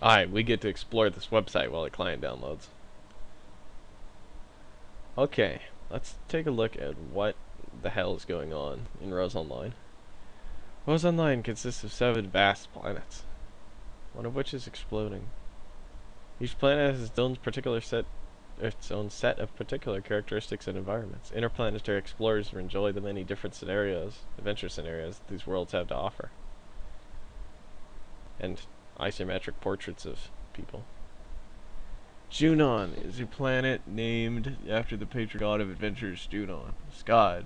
Alright, we get to explore this website while the client downloads. Okay, let's take a look at what the hell is going on in Rose Online. Rose Online consists of 7 vast planets, one of which is exploding. Each planet has its own set of particular characteristics and environments. Interplanetary explorers enjoy the many different adventure scenarios that these worlds have to offer. And isometric portraits of people. Junon is a planet named after the patron god of adventures, Junon. Skaj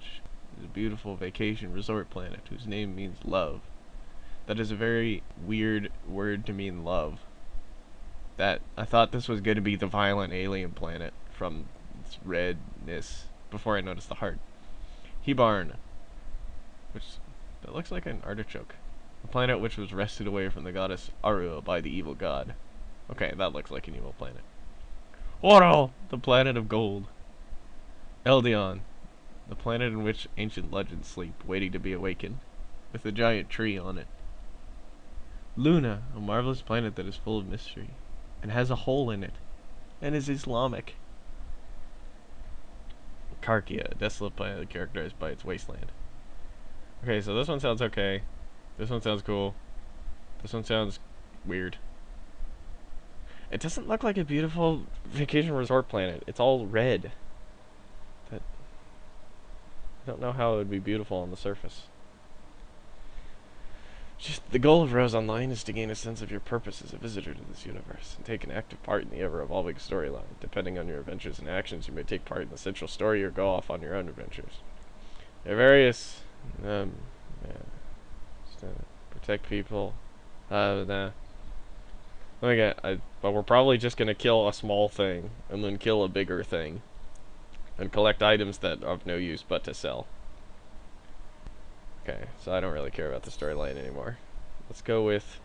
is a beautiful vacation resort planet whose name means love. That is a very weird word to mean love. I thought this was going to be the violent alien planet from its redness before I noticed the heart. Hebarn, that looks like an artichoke. A planet which was wrested away from the goddess Aru by the evil god. Okay, that looks like an evil planet. Oro, the planet of gold. Eldion, the planet in which ancient legends sleep, waiting to be awakened, with a giant tree on it. Luna, a marvelous planet that is full of mystery, and has a hole in it, and is Islamic. Karkia, a desolate planet characterized by its wasteland. Okay, so this one sounds okay. This one sounds cool. This one sounds weird. It doesn't look like a beautiful vacation resort planet. It's all red. I don't know how it would be beautiful on the surface. Just the goal of Rose Online is to gain a sense of your purpose as a visitor to this universe and take an active part in the ever-evolving storyline. Depending on your adventures and actions, you may take part in the central story or go off on your own adventures. There are various protect people. Nah. But we're probably just gonna kill a small thing and then kill a bigger thing and collect items that are of no use but to sell. Okay, so I don't really care about the storyline anymore. Let's go with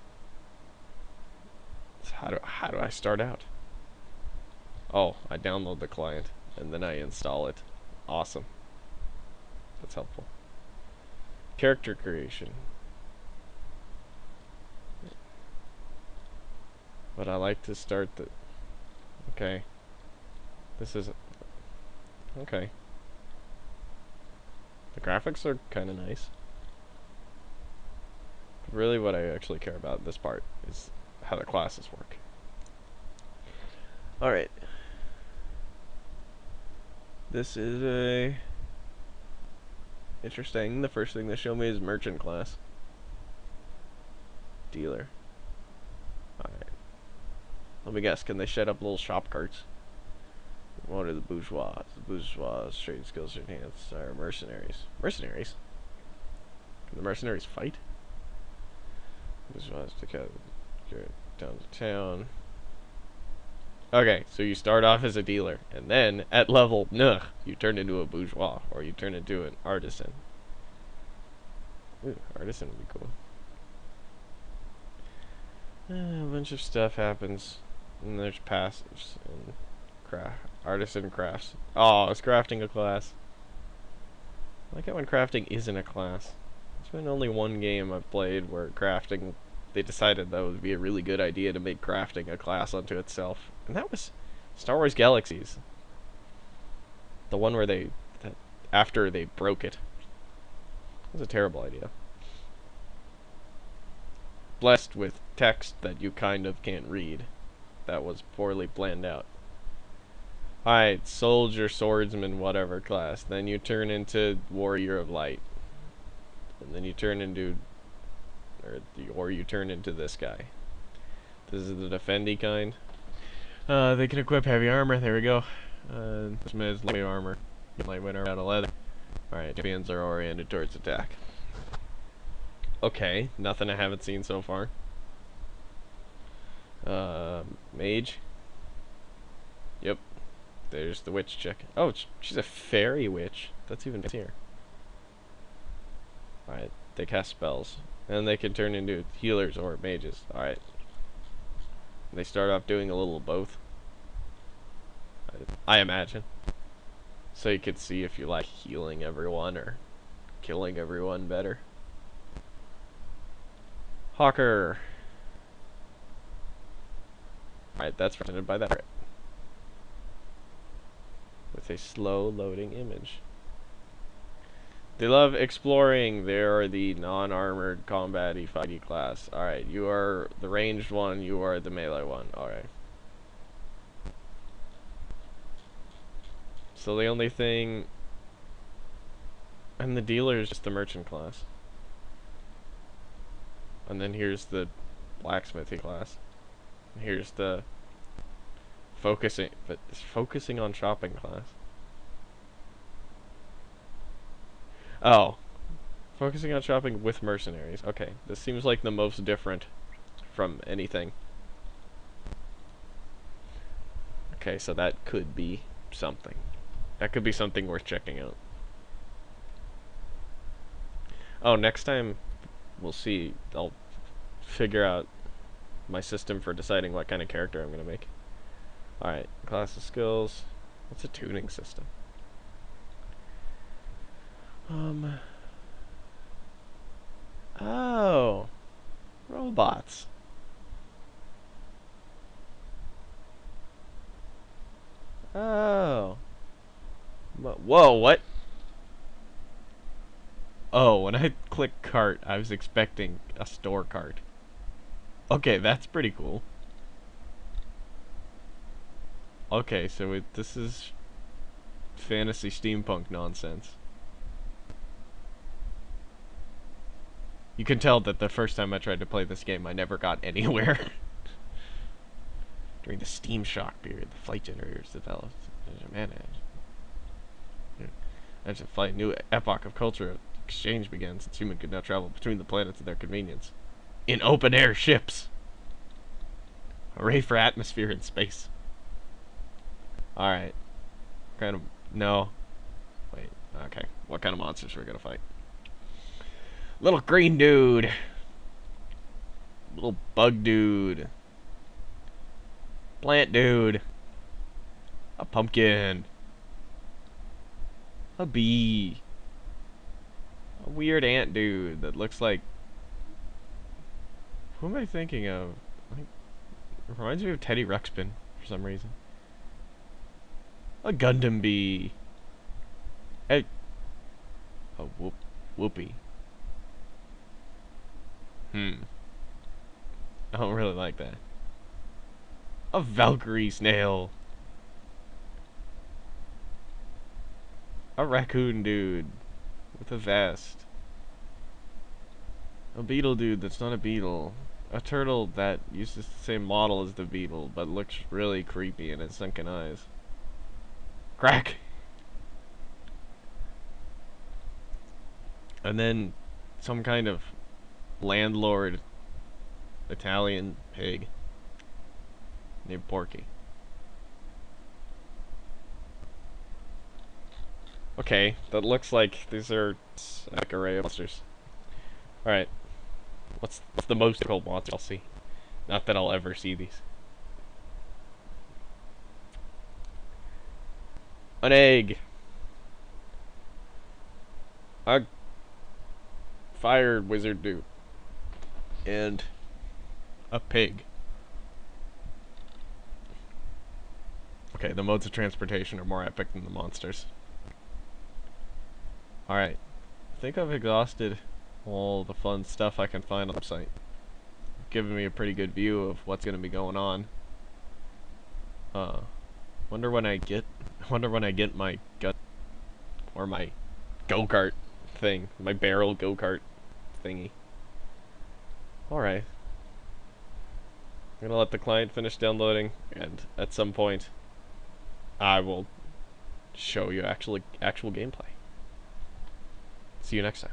how do I start out? Oh, I download the client and then I install it. Awesome. That's helpful. Character creation. But I like to start the... Okay. This is... Okay. The graphics are kind of nice. But really what I actually care about in this part is how the classes work. Alright. This is a... Interesting. The first thing they show me is merchant class. Dealer. Alright. Let me guess, can they set up little shop carts? What are the bourgeois? The bourgeois trade skills enhanced are mercenaries. Mercenaries? Can the mercenaries fight? Bourgeois to go down to town. Okay, so you start off as a dealer, and then at level nuh, you turn into a bourgeois, or you turn into an artisan. Ooh, artisan would be cool. A bunch of stuff happens. And there's passives and artisan crafts. Oh, it's crafting a class. I like it when crafting isn't a class. There's been only one game I've played where crafting, they decided that would be a really good idea to make crafting a class unto itself. And that was Star Wars Galaxies. The one where after they broke it. It was a terrible idea. Blessed with text that you kind of can't read. That was poorly planned out. Alright, soldier, swordsman, whatever class. Then you turn into warrior of light. And then you turn into... Or you turn into this guy. This is the defendy kind. They can equip heavy armor. There we go. This man is light armor. Lightweight armor out of leather. Alright, champions are oriented towards attack. Okay, nothing I haven't seen so far. Mage. Yep. There's the witch chick. Oh, she's a fairy witch. That's even here. Alright, they cast spells. And they can turn into healers or mages. Alright. They start off doing a little of both. I imagine. So you could see if you like healing everyone or killing everyone better. Hawker. Alright, that's represented by that with a slow loading image. They love exploring. They are the non-armored combat-y fighty class. Alright, you are the ranged one, you are the melee one. Alright. So the only thing... And the dealer is just the merchant class. And then here's the blacksmithy class. And here's the focusing on shopping class. Oh. Focusing on shopping with mercenaries. Okay, this seems like the most different from anything. Okay, so that could be something. That could be something worth checking out. Oh, next time we'll see. I'll figure out my system for deciding what kind of character I'm gonna make. Alright, class of skills. What's a tuning system? Oh. Robots. Oh. Whoa, what? Oh, when I click cart, I was expecting a store cart. Okay, that's pretty cool. Okay, so this is fantasy steampunk nonsense. You can tell that the first time I tried to play this game, I never got anywhere. During the steam shock period, the flight generators developed. As a flight, new epoch of culture exchange began, since humans could now travel between the planets at their convenience. In open-air ships! Hooray for atmosphere and space. Alright. Kind of... No. Wait. Okay. What kind of monsters are we gonna fight? Little green dude. Little bug dude. Plant dude. A pumpkin. A bee. A weird ant dude that looks like... Who am I thinking of? Like, it reminds me of Teddy Ruxpin for some reason. A Gundam bee. Hey. A whoopee. I don't really like that. A Valkyrie snail. A raccoon dude with a vest. A beetle dude that's not a beetle. A turtle that uses the same model as the beetle but looks really creepy in its sunken eyes. Crack! And then some kind of landlord Italian pig named Porky. Okay, that looks like these are like array of monsters. Alright. What's the most difficult monster I'll see? Not that I'll ever see these. An egg. A fire wizard dude. And a pig. Okay, the modes of transportation are more epic than the monsters. Alright. I think I've exhausted all the fun stuff I can find on the website. Giving me a pretty good view of what's gonna be going on. Wonder when I get my gut or my go-kart thing, my barrel go-kart thingy. Alright. I'm gonna let the client finish downloading, and at some point I will show you actual gameplay. See you next time.